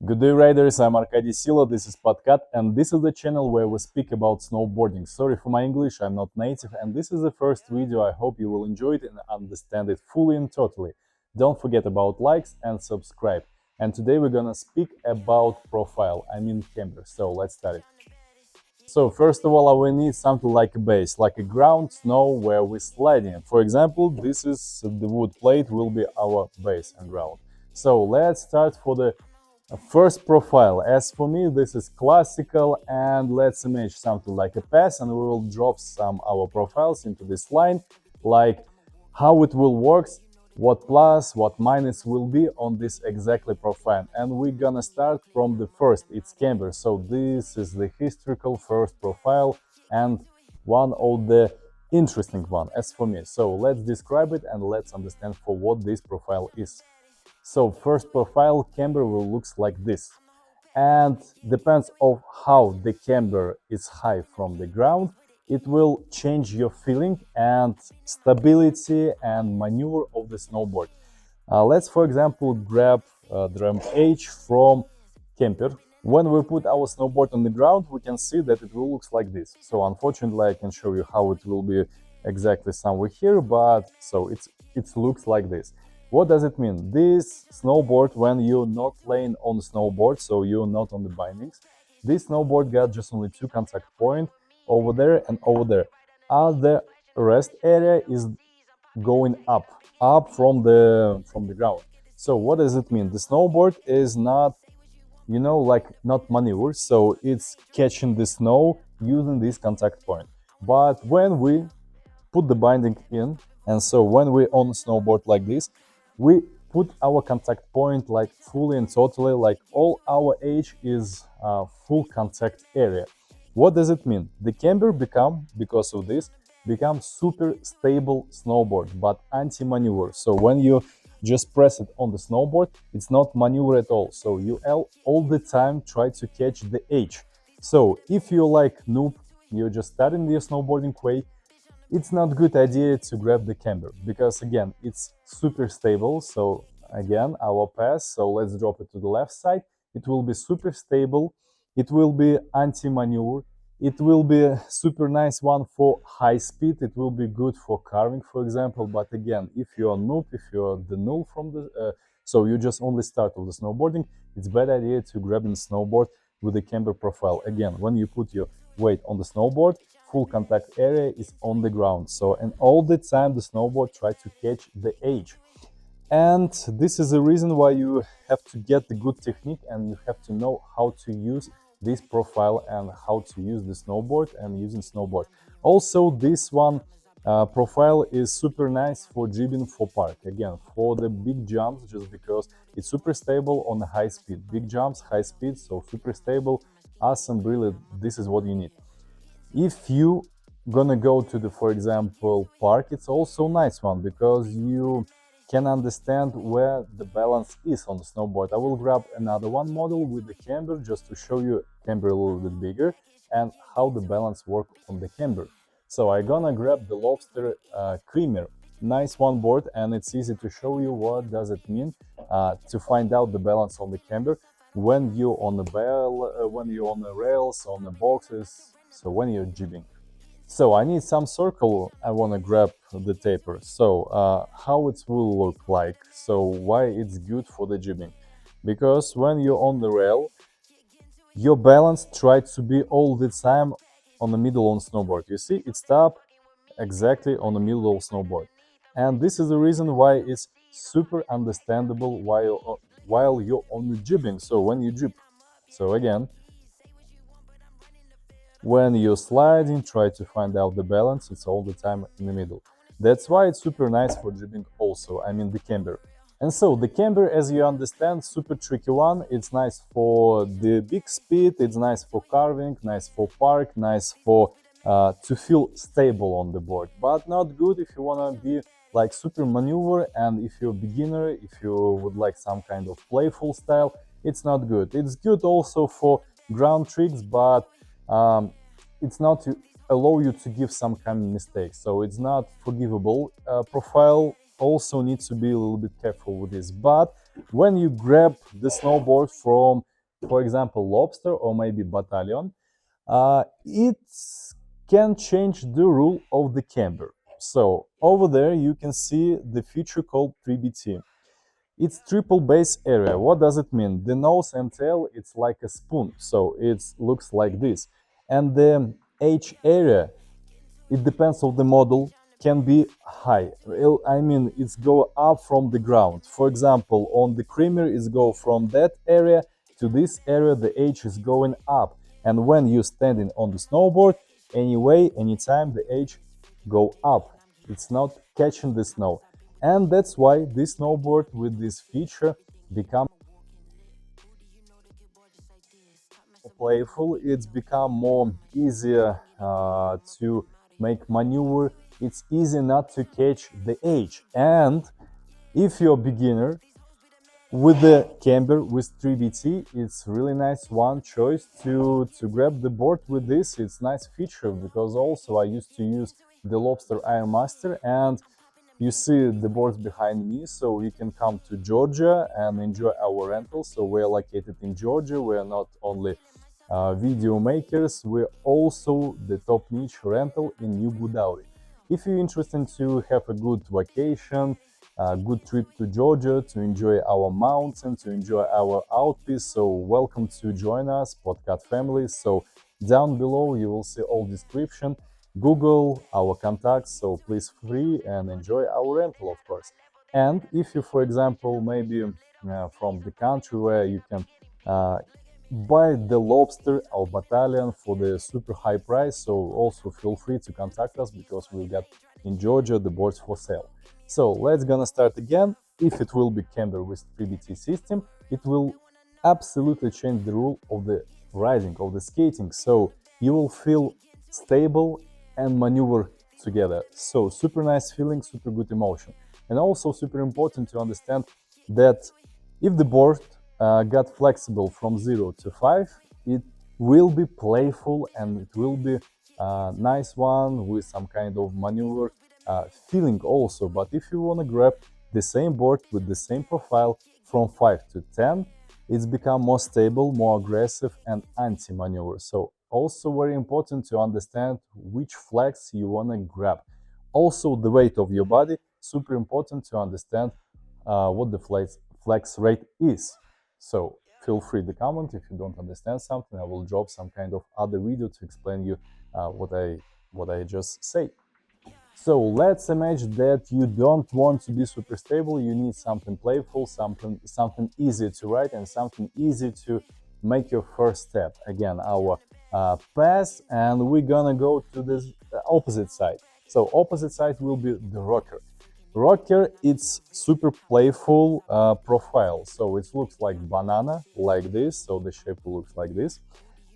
Good day, riders. I'm Arkady Silo. This is Podcast, and this is the channel where we speak about snowboarding. Sorry for my English, I'm not native, and this is the first video. I hope you will enjoy it and understand it fully and totally. Don't forget about likes and subscribe. And today we're gonna speak about profile, camber. So let's start it. So first of all, I will need something like a base, like a ground snow where we're sliding. For example, this is the wood plate will be our base and ground. So let's start for the first profile. As for me, this is classical, and let's image something like a pass, and we will drop some our profiles into this line, like how it will works, what plus, what minus will be on this exactly profile. And we're gonna start from the first, it's camber. So this is the historical first profile and one of the interesting one as for me. So let's describe it and let's understand for what this profile is. So first profile camber will looks like this, and depends of how the camber is high from the ground, it will change your feeling and stability and maneuver of the snowboard. Let's for example grab the ramp H from camper. When we put our snowboard on the ground, we can see that it will looks like this. So unfortunately I can show you how it will be exactly somewhere here, but so it looks like this. What does it mean? This snowboard, when you're not laying on the snowboard, so you're not on the bindings, this snowboard got just only two contact points over there and over there. The rest area is going up from the ground. So what does it mean? The snowboard is not, like not maneuver, so it's catching the snow using this contact point. But when we put the binding in, and so when we on snowboard like this, we put our contact point like fully and totally, like all our edge is full contact area. What does it mean? The camber because of this, become super stable snowboard, but anti-maneuver. So when you just press it on the snowboard, it's not maneuver at all. So you all the time try to catch the edge. So if you're like noob, you're just starting your snowboarding way, it's not good idea to grab the camber, because again it's super stable. So again our pass, so let's drop it to the left side. It will be super stable, it will be anti-maneuver, it will be a super nice one for high speed, it will be good for carving for example. But again, if you are noob, if you're the null from the so you just only start with the snowboarding, it's bad idea to grab the snowboard with the camber profile. Again, when you put your weight on the snowboard, full contact area is on the ground. So, and all the time the snowboard try to catch the edge. And this is the reason why you have to get the good technique, and you have to know how to use this profile and how to use the snowboard and using snowboard. Also, this one profile is super nice for jibbing for park. Again, for the big jumps, just because it's super stable on the high speed. Big jumps, high speed, so super stable, awesome, really, this is what you need. If you gonna go to the, for example, park, it's also nice one, because you can understand where the balance is on the snowboard. I will grab another one model with the camber just to show you camber a little bit bigger and how the balance work on the camber. So I'm gonna grab the Lobster Creamer, nice one board, and it's easy to show you what does it mean to find out the balance on the camber when you're on the when you're on the rails, on the boxes, so when you're jibbing. So I need some circle, I want to grab the taper. So how it will look like, so why it's good for the jibbing? Because when you're on the rail, your balance tries to be all the time on the middle on snowboard. You see, it stops exactly on the middle of snowboard. And this is the reason why it's super understandable while you're on the jibbing. So when you jib, so again, when you're sliding, try to find out the balance, it's all the time in the middle. That's why it's super nice for jibbing also, the camber. And so the camber, as you understand, super tricky one. It's nice for the big speed, it's nice for carving, nice for park, nice for to feel stable on the board, but not good if you want to be like super maneuver, and if you're a beginner, if you would like some kind of playful style, it's not good. It's good also for ground tricks, but it's not to allow you to give some kind of mistakes, so it's not forgivable. Profile also needs to be a little bit careful with this. But when you grab the snowboard from for example, lobster or maybe battalion, it can change the rule of the camber. So over there you can see the feature called 3BT. It's triple base area. What does it mean? The nose and tail, it's like a spoon, so it looks like this. And the H area, it depends on the model, can be high. I mean, it's go up from the ground. For example, on the creamer, it's go from that area to this area, the H is going up. And when you're standing on the snowboard, anyway, anytime the H go up, it's not catching the snow. And that's why this snowboard with this feature become playful. It's become more easier to make maneuver. It's easy not to catch the H. And if you're a beginner, with the camber with 3BT, it's really nice one choice to grab the board with this. It's nice feature because also I used to use the Lobster Iron Master, and you see the boards behind me, so you can come to Georgia and enjoy our rental. So we're located in Georgia. We're not only video makers, we're also the top niche rental in New Godavari. If you're interested to have a good vacation, a good trip to Georgia, to enjoy our mountain, to enjoy our outfits, so welcome to join us, podcast family. So down below you will see all description, Google our contacts, so please free and enjoy our rental, of course. And if you, for example, maybe from the country where you can buy the lobster or battalion for the super high price, so also feel free to contact us because we'll get in Georgia the boards for sale. So let's gonna start again. If it will be camber with 3BT system, it will absolutely change the rule of the riding, of the skating, so you will feel stable and maneuver together. So super nice feeling, super good emotion. And also super important to understand that if the board got flexible from 0 to 5, it will be playful and it will be a nice one with some kind of maneuver feeling also. But if you want to grab the same board with the same profile from 5 to 10, it's become more stable, more aggressive and anti-maneuver. So also very important to understand which flex you want to grab. Also the weight of your body, super important to understand what the flex rate is. So feel free to comment if you don't understand something. I will drop some kind of other video to explain you what I just say. So let's imagine that you don't want to be super stable, you need something playful, something easy to ride and something easy to make your first step. Again, our pass, and we're gonna go to this opposite side. So opposite side will be the rocker. Rocker, it's super playful profile, so it looks like banana, like this, so the shape looks like this.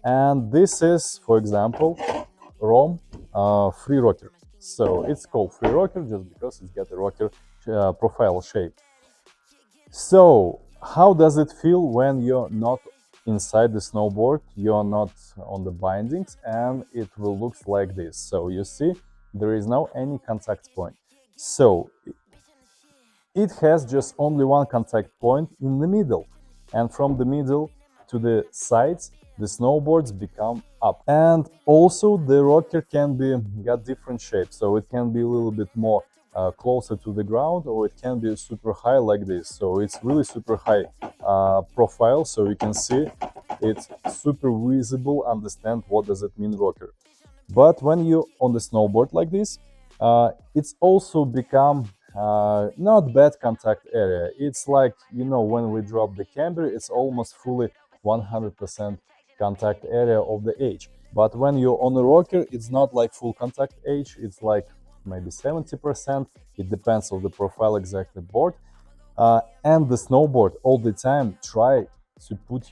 And this is, for example, ROM free rocker. So it's called free rocker just because it's got a rocker profile shape. So how does it feel when you're not inside the snowboard, you're not on the bindings, and it will look like this? So you see, there is no any contact point. So it has just only one contact point in the middle, and from the middle to the sides the snowboards become up. And also the rocker can be got different shapes, so it can be a little bit more closer to the ground, or it can be super high like this. So it's really super high profile, so you can see it's super visible, understand what does it mean rocker. But when you're on the snowboard like this, it's also become not bad contact area. It's like, you know, when we drop the camber, it's almost fully 100% contact area of the H. But when you're on a rocker, it's not like full contact H, it's like maybe 70%. It depends on the profile exactly board. And the snowboard all the time try to push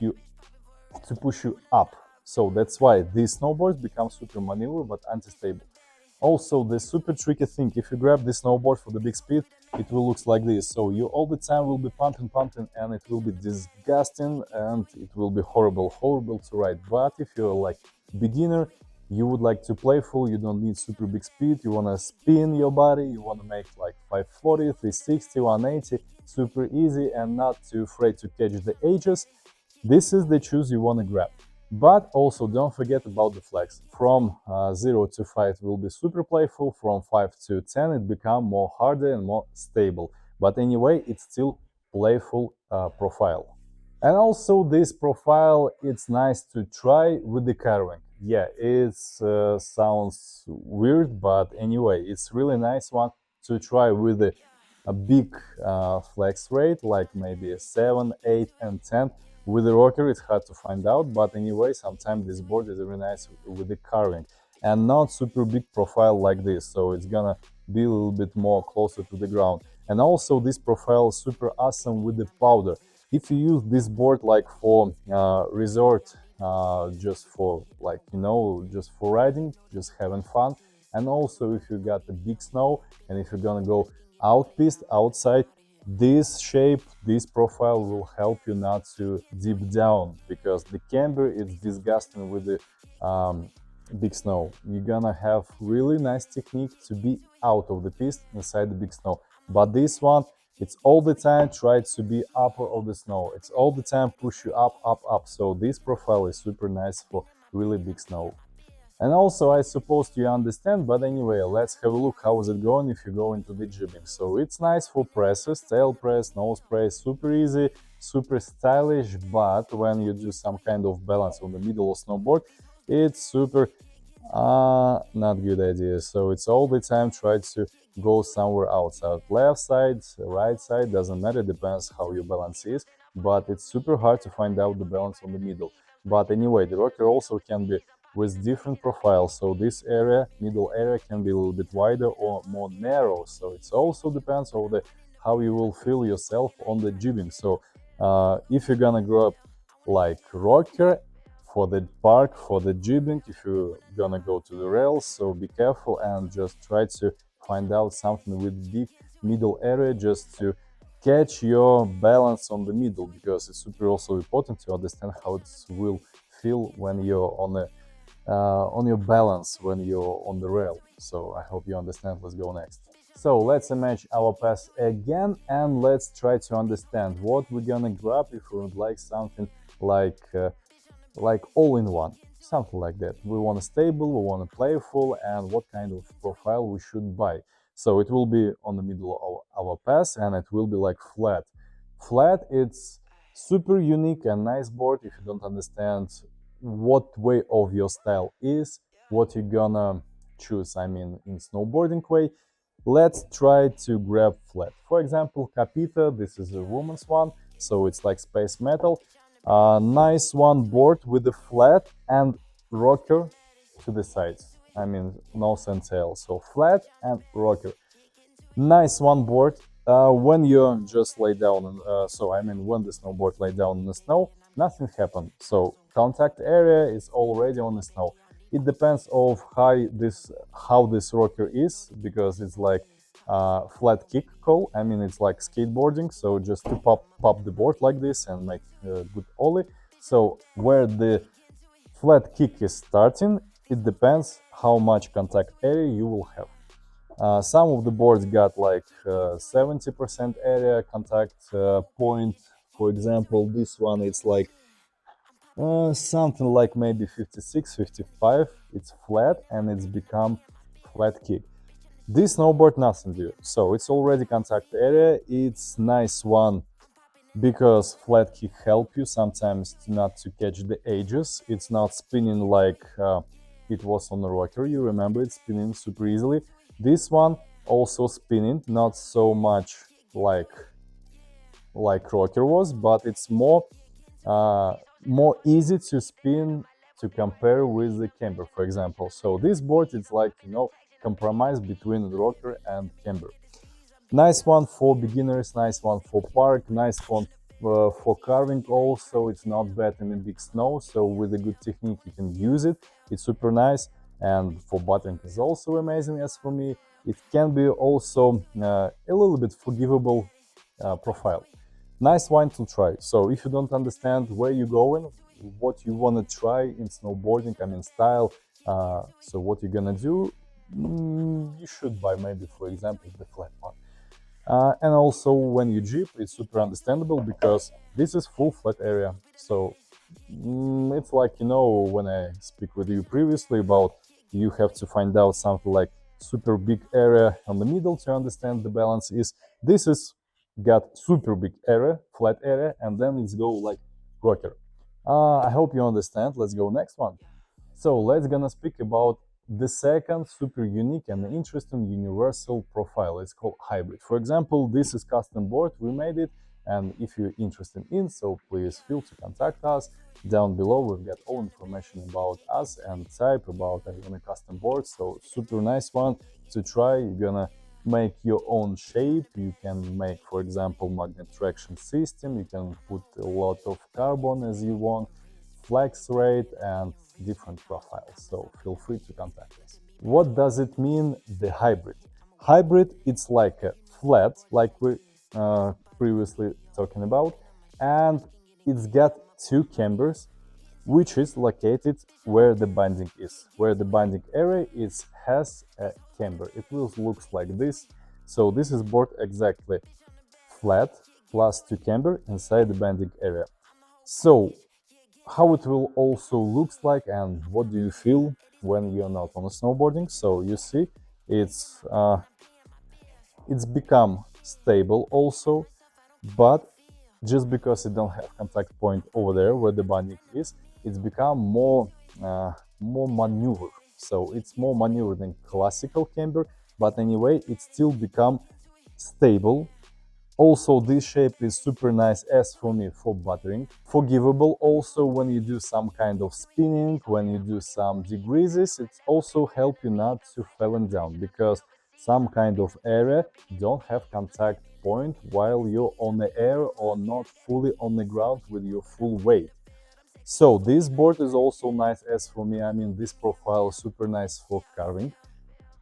you up. So that's why these snowboards become super maneuver but anti-stable. Also, the super tricky thing, if you grab the snowboard for the big speed, it will look like this. So you all the time will be pumping, and it will be disgusting and it will be horrible to ride. But if you're like beginner, you would like to playful, you don't need super big speed, you want to spin your body, you want to make like 540, 360, 180, super easy and not too afraid to catch the edges. This is the shoes you want to grab. But also don't forget about the flex. From 0 to 5 will be super playful, from 5 to 10 it become more harder and more stable. But anyway, it's still playful profile. And also this profile, it's nice to try with the carving. Yeah, it sounds weird, but anyway, it's really nice one to try with a big flex rate, like maybe a 7, 8 and 10. With the rocker it's hard to find out, but anyway, sometimes this board is really nice with the carving and not super big profile like this, so it's gonna be a little bit more closer to the ground. And also this profile is super awesome with the powder. If you use this board like for resort, just for like, you know, just for riding, just having fun, and also if you got the big snow and if you're gonna go out piste outside, this shape, this profile will help you not to deep down, because the camber is disgusting with the big snow. You're gonna have really nice technique to be out of the piste inside the big snow, but this one, it's all the time try to be upper of the snow. It's all the time push you up, up, up. So this profile is super nice for really big snow. And also, I suppose you understand, but anyway, let's have a look how is it going if you go into the jibbing. So it's nice for presses, tail press, nose press, super easy, super stylish, but when you do some kind of balance on the middle of snowboard, it's super not good idea. So it's all the time try to go somewhere outside, left side, right side, doesn't matter, depends how your balance is, but it's super hard to find out the balance on the middle. But anyway, the rocker also can be with different profiles, so this area, middle area, can be a little bit wider or more narrow, so it also depends on the how you will feel yourself on the jibbing. So if you're gonna grab like rocker for the park, for the jibbing, if you're gonna go to the rails, so be careful and just try to find out something with big middle area, just to catch your balance on the middle, because it's super also important to understand how it will feel when you're on your balance when you're on the rail. So I hope you understand. Let's go next. So let's imagine our pass again, and let's try to understand what we're gonna grab if we would like something like all-in-one, something like that. We want a stable, we want a playful, and what kind of profile we should buy. So it will be on the middle of our pass, and it will be like flat. Flat, it's super unique and nice board if you don't understand what way of your style is, what you're gonna choose, I mean, in snowboarding way. Let's try to grab flat. For example, Capita, this is a woman's one, so it's like space metal. Nice one board with a flat and rocker to the sides, I mean, nose and tail, so flat and rocker. Nice one board. When you just lay down, so I mean when the snowboard lay down in the snow, nothing happened. So contact area is already on the snow. It depends of how this rocker is, because it's like flat kick call. I mean, it's like skateboarding. So just to pop the board like this and make a good ollie. So where the flat kick is starting, it depends how much contact area you will have. Some of the boards got like 70% area contact point. For example, this one, it's like something like maybe 56, 55. It's flat and it's become flat kick. This snowboard nothing do. So it's already contact area. It's nice one because flat kick help you sometimes not to catch the edges. It's not spinning like it was on the rocker. You remember it's spinning super easily. This one also spinning, not so much like rocker was, but it's more easy to spin to compare with the camber, for example. So this board is like, you know, compromise between the rocker and camber. Nice one for beginners, nice one for park, nice one for carving also. It's not bad in the big snow, so with a good technique you can use it. It's super nice. And for buttering is also amazing. As for me, it can be also a little bit forgivable profile. Nice one to try. So if you don't understand where you're going, what you want to try in snowboarding, I mean style, so what you're gonna do, you should buy maybe, for example, the flat one. And also when you jeep, it's super understandable because this is full flat area. So it's like, you know, when I speak with you previously about you have to find out something like super big area on the middle to understand the balance is this is got super big area, flat area, and then it's go like rocker. I hope you understand. Let's go next one. So let's gonna speak about the second super unique and interesting universal profile. It's called hybrid. For example, this is custom board. We made it, and if you're interested in, so please feel to contact us. Down below we've got all information about us and type about a custom board. So super nice one to try. You're gonna make your own shape. You can make, for example, magnet traction system. You can put a lot of carbon as you want, flex rate, and different profiles. So feel free to contact us. What does it mean, the hybrid? Hybrid, it's like a flat, like we previously talking about, and it's got two cambers, which is located where the binding is. Where the binding area is has a camber. It will looks like this. So this is board exactly flat plus two camber inside the binding area. So how it will also looks like and what do you feel when you're not on a snowboarding. So you see it's become stable also, but just because it don't have contact point over there where the binding is, it's become more maneuver. So it's more maneuver than classical camber, but anyway it still become stable. Also, this shape is super nice as for me for buttering. Forgivable also when you do some kind of spinning, when you do some degreases, it also help you not to falling down because some kind of area don't have contact point while you're on the air or not fully on the ground with your full weight. So this board is also nice as for me. I mean, this profile is super nice for carving,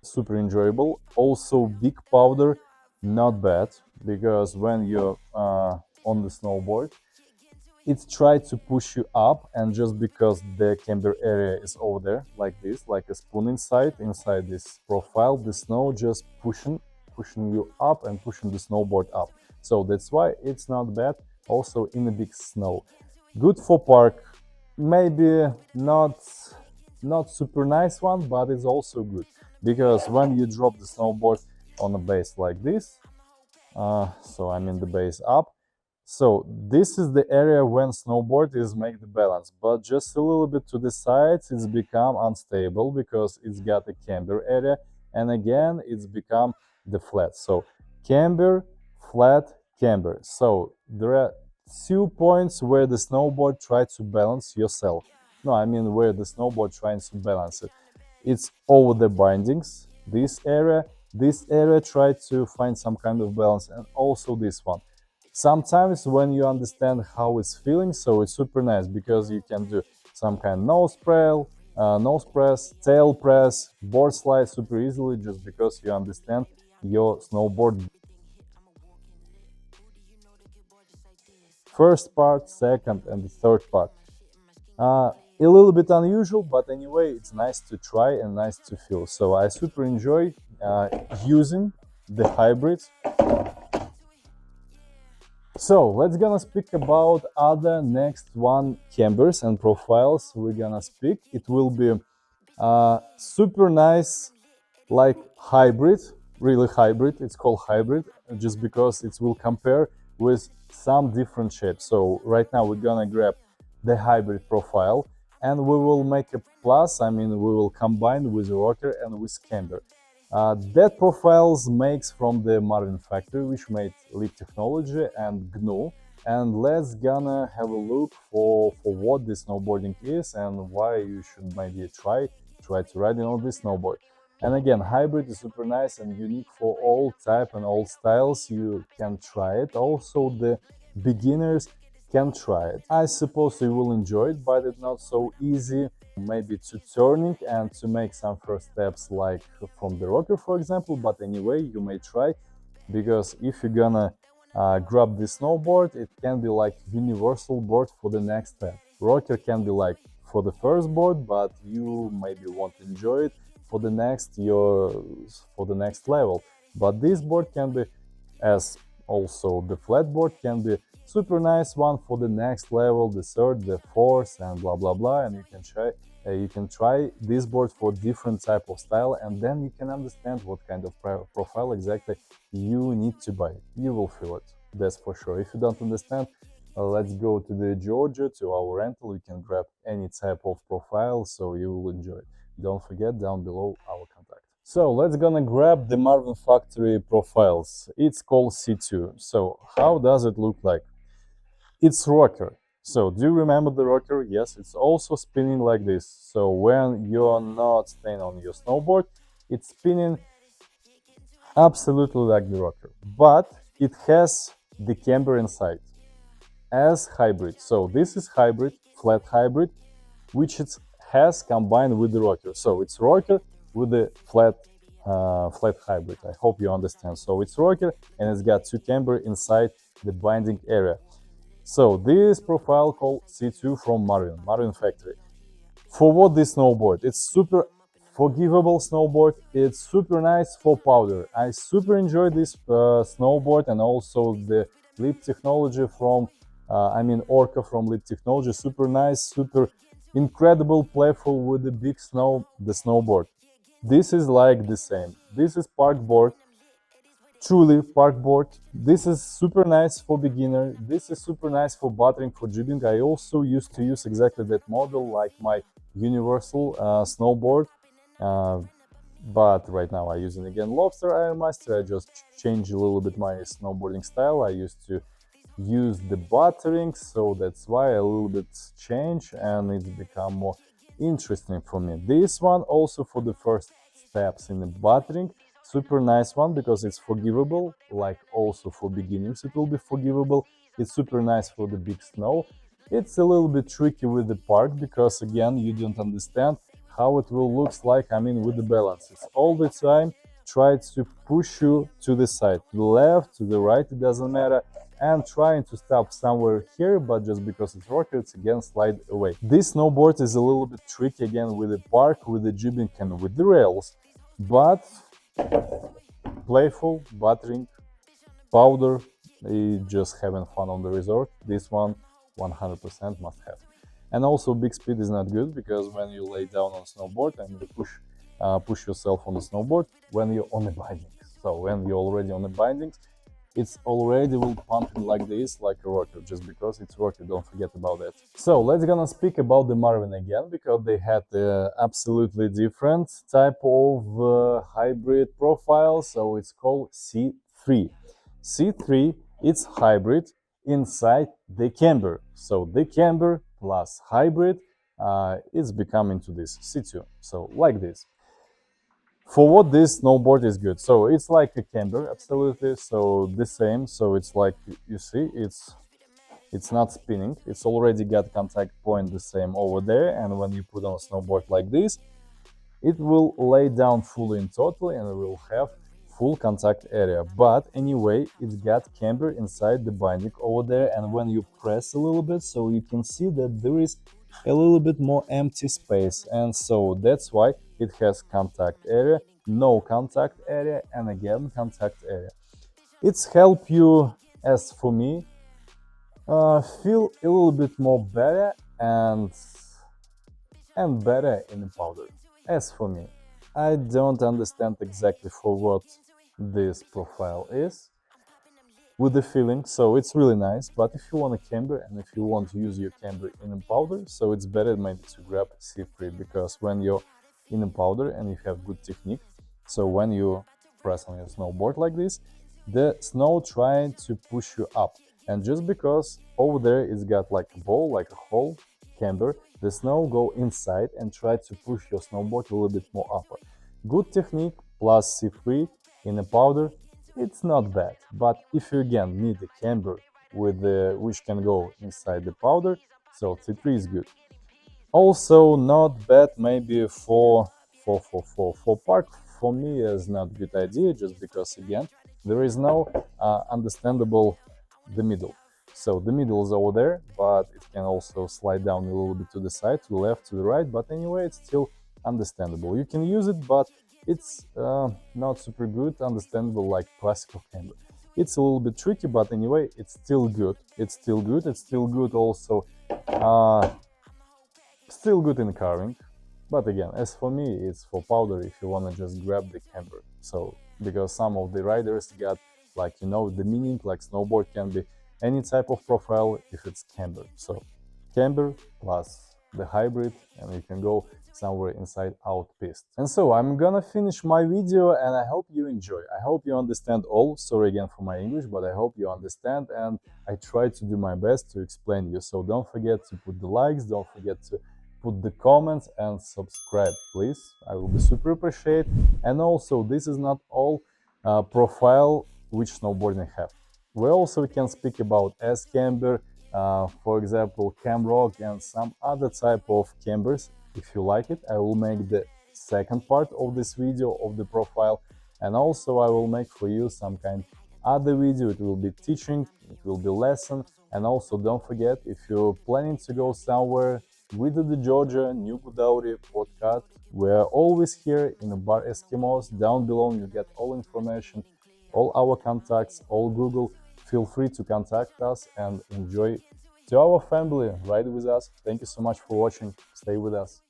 super enjoyable. Also big powder, not bad, because when you're on the snowboard, it's try to push you up, and just because the camber area is over there like this, like a spoon inside this profile, the snow just pushing you up and pushing the snowboard up. So that's why it's not bad. Also in the big snow, good for park, maybe not super nice one, but it's also good because when you drop the snowboard on a base like this, so I mean the base up, so this is the area when snowboard is make the balance, but just a little bit to the sides it's become unstable because it's got a camber area, and again it's become the flat. So camber, flat, camber. So there are 2 points where the snowboard tries to balance yourself. No, I mean where the snowboard tries to balance it. It's over the bindings, this area try to find some kind of balance, and also this one. Sometimes when you understand how it's feeling, so it's super nice because you can do some kind of nose press, tail press, board slide super easily just because you understand your snowboard first part, second, and the third part. A little bit unusual, but anyway, it's nice to try and nice to feel. So I super enjoy using the hybrid. So let's gonna speak about other next one cambers and profiles we're gonna speak. It will be super nice, like hybrid, really hybrid. It's called hybrid just because it will compare with some different shapes. So right now we're gonna grab the hybrid profile and we will make a plus. I mean, we will combine with rocker and with camber. That profiles makes from the Marvin factory, which made Leap Technology and GNU. And let's gonna have a look for what this snowboarding is and why you should maybe try to ride on this snowboard. And again, hybrid is super nice and unique for all type and all styles. You can try it. Also, the beginners can try it. I suppose you will enjoy it, but it's not so easy maybe to turning and to make some first steps like from the rocker, for example. But anyway, you may try, because if you're gonna grab the snowboard, it can be like universal board for the next step. Rocker can be like for the first board, but you maybe won't enjoy it for the next level. But this board can be as also the flatboard can be super nice one for the next level, the third, the fourth, and blah blah blah. And you can try this board for different type of style, and then you can understand what kind of profile exactly you need to buy. You will feel it, that's for sure. If you don't understand, let's go to the Georgia, to our rental. You can grab any type of profile, so you will enjoy it. Don't forget, down below our contact. So let's gonna grab the Marvin Factory profiles. It's called C2. So how does it look like? It's rocker. So do you remember the rocker? Yes, it's also spinning like this. So when you're not staying on your snowboard, it's spinning absolutely like the rocker. But it has the camber inside as hybrid. So this is hybrid, flat hybrid, which it has combined with the rocker. So it's rocker with the flat hybrid. I hope you understand. So it's rocker and it's got two camber inside the binding area. So this profile called C2 from Marvin Factory. For what this snowboard? It's super forgivable snowboard. It's super nice for powder. I super enjoy this snowboard, and also the lip technology from Orca from Lip Technology. Super nice, super incredible, playful with the big snow, the snowboard. This is like the same. This is park board, truly park board. This is super nice for beginner. This is super nice for buttering, for jibbing. I also used to use exactly that model like my universal snowboard. But right now I'm using again Lobster Iron Master. I just changed a little bit my snowboarding style. I used to use the buttering, so that's why a little bit change and it's become more interesting for me. This one also for the first steps in the buttering, super nice one because it's forgivable, like also for beginners it will be forgivable. It's super nice for the big snow. It's a little bit tricky with the park because again you don't understand how it will look like, with the balance. It's all the time try to push you to the side, to the left, to the right, it doesn't matter, and trying to stop somewhere here, but just because it's rocker, it's again slide away. This snowboard is a little bit tricky again with the park, with the jibbing and with the rails, but playful, buttering, powder, just having fun on the resort. This one 100% must have. And also big speed is not good, because when you lay down on snowboard and you push yourself on the snowboard when you're on the bindings. So when you're already on the bindings, it's already will pumping like this, like a rocker, just because it's rocker, don't forget about that. So let's gonna speak about the Marvin again, because they had absolutely different type of hybrid profile. So it's called C3. C3, it's hybrid inside the camber. So the camber plus hybrid is becoming to this C2. So like this. For what this snowboard is good, so it's like a camber, absolutely, so the same. So it's like, you see, it's not spinning, it's already got contact point the same over there, and when you put on a snowboard like this, it will lay down fully and totally, and it will have full contact area. But anyway, it's got camber inside the binding over there, and when you press a little bit, so you can see that there is a little bit more empty space, and so that's why it has contact area, no contact area, and again contact area. It's help you, as for me, feel a little bit more better and better in the powder. As for me, I don't understand exactly for what this profile is with the feeling, so it's really nice. But if you want a camber and if you want to use your camber in a powder, so it's better maybe to grab C3, because when you're in a powder and you have good technique, so when you press on your snowboard like this, the snow trying to push you up, and just because over there it's got like a ball, like a hole, camber, the snow go inside and try to push your snowboard a little bit more upper. Good technique plus C3 in a powder, it's not bad. But if you again need a camber with which can go inside the powder, so C3 is good. Also not bad maybe for park. For me is not good idea, just because again there is no understandable the middle. So the middle is over there, but it can also slide down a little bit to the side, to the left, to the right, but anyway it's still understandable. You can use it, but it's not super good understandable like classical camber. It's a little bit tricky, but anyway, it's still good. It's still good. It's still good also. Still good in carving. But again, as for me, it's for powder if you want to just grab the camber. So, because some of the riders got, like, you know, the meaning, like snowboard can be any type of profile if it's camber. So, camber plus the hybrid, and you can go somewhere inside out piste. And so I'm gonna finish my video, and I hope you enjoy. I hope you understand all. Sorry again for my English, but I hope you understand, and I try to do my best to explain you. So don't forget to put the likes, don't forget to put the comments and subscribe, please. I will be super appreciate. And also, this is not all profile which snowboarding have. We also can speak about S-camber, for example, cam rock, and some other type of cambers. If you like it, I will make the second part of this video of the profile, and also I will make for you some kind other video. It will be teaching, it will be lesson, and also don't forget, if you're planning to go somewhere with the Georgia, New Budauri podcast, we're always here in the Bar Eskimos. Down below you get all information, all our contacts, all Google. Feel free to contact us and enjoy to our family. Ride with us. Thank you so much for watching. Stay with us.